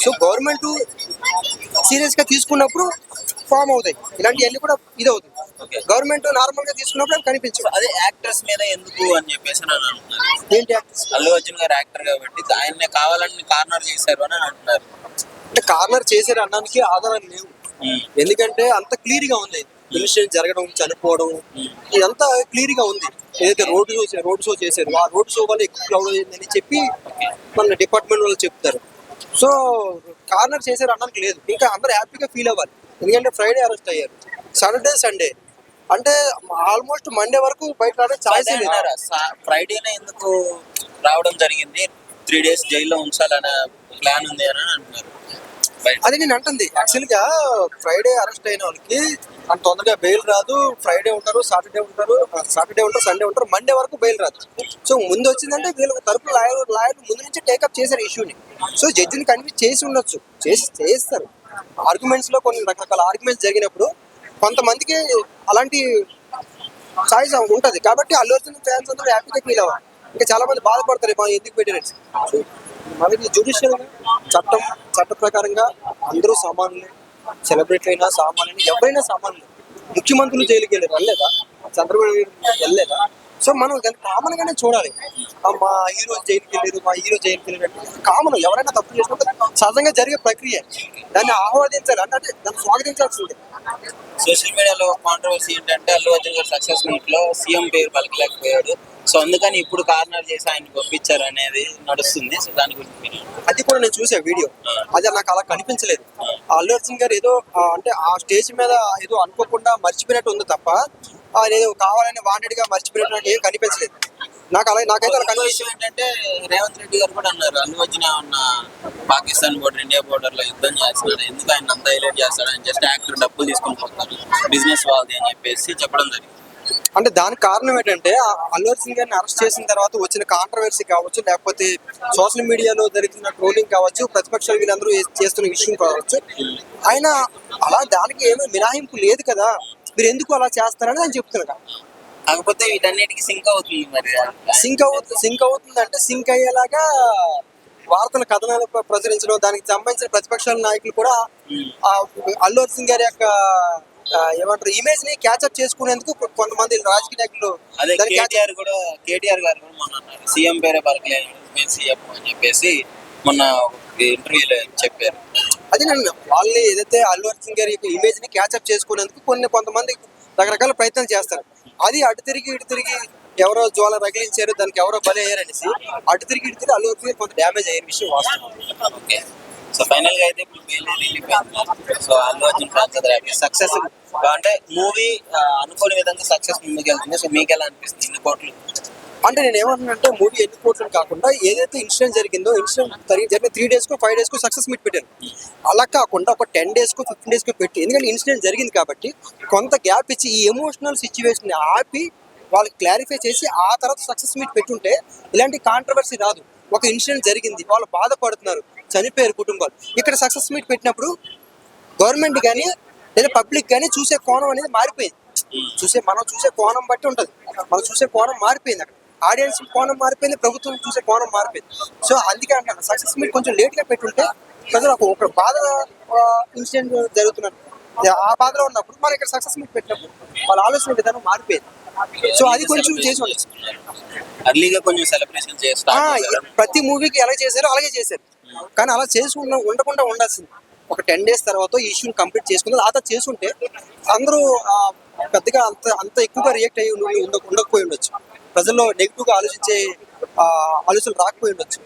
So government serious గా తీసుకున్నప్పుడు form అవుతాయి, ఇలాంటివన్నీ కూడా ఇది అవుతుంది. గవర్నమెంట్ నార్మల్ గా తీసుకున్నప్పుడు అవి కనిపించవు. అదే యాక్టర్స్ మీద ఎందుకు అని చెప్పేసి అని అంటున్నారు. ఏంటి యాక్టర్స్? అల్లు అర్జున్ గారు యాక్టర్ కాబట్టి ఆయన్నే కావాలని కార్నర్ చేశారు అని అంటున్నారు. అంటే కార్నర్ చేశారు అనడానికి ఆధారాలు లేవు. ఎందుకంటే అంత క్లియర్ గా ఉంది, ఇన్సిడెంట్ జరగడం, చనిపోవడం, ఇదంతా క్లియర్ గా ఉంది. ఏదైతే రోడ్ షో చేశారు, ఆ రోడ్ షో వల్ల ఎక్కువ క్రౌడ్ అయిందని చెప్పి మన డిపార్ట్మెంట్ వాళ్ళు చెప్తారు. సో కార్నర్ చేశారు అనడానికి లేదు. ఇంకా అందరూ హ్యాపీగా ఫీల్ అవ్వాలి, ఎందుకంటే ఫ్రైడే అరెస్ట్ అయ్యారు, సాటర్డే సండే అంటే ఆల్మోస్ట్ మండే వరకు బయట రావడం ఛాన్స్ లేదు. ఫ్రైడేనే ఎందుకు రావడం జరిగింది, 3 days జైల్లో ఉంచాలనే ప్లాన్ ఉంది అని అంటున్నారు. అది నేను అంటుంది, యాక్చువల్ గా ఫ్రైడే అరెస్ట్ అయిన వాళ్ళకి అంత తొందరగా బెయిల్ రాదు. ఫ్రైడే ఉంటారు, సాటర్డే ఉంటారు, సండే ఉంటారు, మండే వరకు బెయిల్ రాదు. సో ముందు వచ్చిందంటే వీళ్ళ తరపు లాయర్లు ముందు నుంచి టేకప్ చేశారు ఇష్యూని. సో జడ్జిని కన్విన్స్ చేసి ఉండొచ్చు, చేస్తారు. ఆర్గ్యుమెంట్స్ లో కొన్ని రకరకాల ఆర్గ్యుమెంట్స్ జరిగినప్పుడు కొంతమందికి అలాంటి చాయిస్ ఉంటది. కాబట్టి అల్లు అర్జున్ ఫ్యాన్స్ అందరూ హ్యాపీగా ఫీల్ అవ్వాలి. ఇంకా చాలా మంది బాధపడతారు, ఎందుకు పెట్టారు. మనకి జ్యుడిషియల్ చట్ట ప్రకారంగా అందరూ సామాన్యులు, సెలబ్రిటీ అయినా సామాన్యులు, ఎవరైనా సామాన్యులు. ముఖ్యమంత్రులు జైలుకి వెళ్ళారు, వెళ్ళలేదా? చంద్రబాబు వెళ్ళలేదా? సో మనం కామన్ గానే చూడాలి. మా హీరో జైలుకి వెళ్ళారు, మా హీరో జైలుకి వెళ్ళారు, కామన్. ఎవరైనా తప్పు చేసినప్పుడు సహజంగా జరిగే ప్రక్రియ, దాన్ని ఆహ్వానించాలి, అంటే దాన్ని స్వాగతించాల్సిందే. సోషల్ మీడియాలో కాంట్రవర్సీ ఏంటంటే అల్లు అర్జున్ గారు సక్సెస్ మీట్ లో సీఎం పేరు పలకలేకపోయాడు, సో అందుకని ఇప్పుడు కార్నర్ చేసి ఆయన పంపించారు అనేది నడుస్తుంది. సో దాని గురించి అది కూడా నేను చూసా వీడియో, అది నాకు అలా కనిపించలేదు. అల్లు అర్జున్ గారు ఏదో అంటే ఆ స్టేజ్ మీద ఏదో అనుకోకుండా మర్చిపోయినట్టు ఉంది తప్ప ఆయన ఏదో కావాలని వాంటెడ్ గా మర్చిపోయినట్టు ఏం కనిపించలేదు. నాకైతే అలా విషయం ఏంటంటే రేవంత్ రెడ్డి గారు కూడా అన్నారు, అల్లు అర్జున్ ఉన్న పాకిస్తాన్ బోర్డర్, ఇండియా బోర్డర్ లో యుద్ధం చేస్తున్నాడు, ఎందుకు ఆయన అంత హైలైట్ చేస్తాడు, ఆయన జస్ట్ యాక్టర్ డబ్బులు తీసుకొని పోతారు, బిజినెస్ వాళ్ళది అని చెప్పేసి చెప్పడం జరిగింది. అంటే దానికి కారణం ఏంటంటే అల్లు అర్జున్ గారిని అరెస్ట్ చేసిన తర్వాత వచ్చిన కాంట్రవర్సీ కావచ్చు, లేకపోతే సోషల్ మీడియాలో జరుగుతున్న ట్రోలింగ్ కావచ్చు, ప్రతిపక్షాలు వీళ్ళందరూ చేస్తున్న విషయం కావచ్చు, ఆయన అలా దానికి ఏమీ మినహాయింపు లేదు కదా, మీరు ఎందుకు అలా చేస్తారని ఆయన చెప్తున్నారు. కాకపోతే వీటన్నిటికీ సింక్ అవుతుంది. మరి సింక్ అవుతుంది అంటే సింక్ అయ్యేలాగా వార్తల కథనాలు ప్రచురించడం, దానికి సంబంధించిన ప్రతిపక్షాల నాయకులు కూడా అల్లు అర్జున్ గారి యొక్క ఏమంటారు ఇమేజ్ ని క్యాచ్అప్ చేసుకునేందుకు కొంతమంది రాజకీయ నాయకులు. కేటీఆర్ గారు మొన్న సీఎం పేరే పలకలేదు సీఎం అని చెప్పేసి మొన్న ఇంటర్వ్యూలో చెప్పారు. అది నన్ను వాళ్ళని ఏదైతే అల్లు అర్జున్ గారి యొక్క ఇమేజ్ ని క్యాచ్అప్ చేసుకునేందుకు కొంతమంది రకరకాల ప్రయత్నాలు చేస్తారు. అది అటు తిరిగి ఇటు తిరిగి ఎవరో జ్వాల రగిలించారు, దానికి ఎవరో బలి అయ్యారనేసి అటు తిరిగి అల్లు అర్జున్ కొంత డ్యామేజ్ అయ్యే విషయం వాస్తవం. ఓకే, సో ఫైనల్ గా అయితే so Allu Arjun fans success అంటే మూవీ అనుకోని విధంగా సక్సెస్ ముందుకెళ్తుంది. సో మీకు ఎలా అనిపిస్తుంది? ఇన్ని కోట్లు అంటే నేను ఏమంటున్నానంటే మూవీ ఎన్ని కోట్లు కాకుండా ఏదైతే ఇన్సిడెంట్ జరిగిందో, జరిగిన 3 days 5 days సక్సెస్ మీట్ పెట్టారు. అలా కాకుండా ఒక 10 days 15 days పెట్టి, ఎందుకంటే ఇన్సిడెంట్ జరిగింది కాబట్టి కొంత గ్యాప్ ఇచ్చి ఈ ఎమోషనల్ సిచ్యువేషన్ ఆపి వాళ్ళకి క్లారిఫై చేసి ఆ తర్వాత సక్సెస్ మీట్ పెట్టుంటే ఇలాంటి కాంట్రవర్సీ రాదు. ఒక ఇన్సిడెంట్ జరిగింది, వాళ్ళు బాధపడుతున్నారు, చనిపోయారు కుటుంబాలు. ఇక్కడ సక్సెస్ మీట్ పెట్టినప్పుడు గవర్నమెంట్ కానీ లేదా పబ్లిక్ కానీ చూసే కోణం అనేది మారిపోయింది. మనం చూసే కోణం బట్టి ఉంటుంది, మనం చూసే కోణం మారిపోయింది. అక్కడ ఆడియన్స్ కోణం మారిపోయింది, ప్రభుత్వం చూసే కోణం మారిపోయింది. సో అందుకే అంటాను సక్సెస్ మీట్ కొంచెం లేట్ గా పెట్టుంటే ప్రజలు ఒక బాధ ఇన్సిడెంట్ జరుగుతున్నట్టు ఆ బాధలో ఉన్నప్పుడు మనం ఇక్కడ సక్సెస్ మీట్ పెట్టినప్పుడు వాళ్ళ ఆలోచన విధానం మారిపోయింది. సో అది కొంచెం చేసి ఉండొచ్చు. అర్లీగా కొంచెం సెలబ్రేషన్ చేస్తారు, ప్రతి మూవీకి ఎలా చేశారో అలాగే చేశారు. కానీ అలా చేసి ఉండకుండా ఉండాల్సింది. ఒక 10 days తర్వాత ఈ ఇష్యూని కంప్లీట్ చేసుకుని ఆ తర్వాత చేసుంటే అందరూ పెద్దగా అంత ఎక్కువగా రియాక్ట్ అయ్యి ఉండకపోయి ఉండొచ్చు. ప్రజల్లో నెగిటివ్ గా ఆలోచించే ఆలోచనలు రాకపోయి ఉండొచ్చు.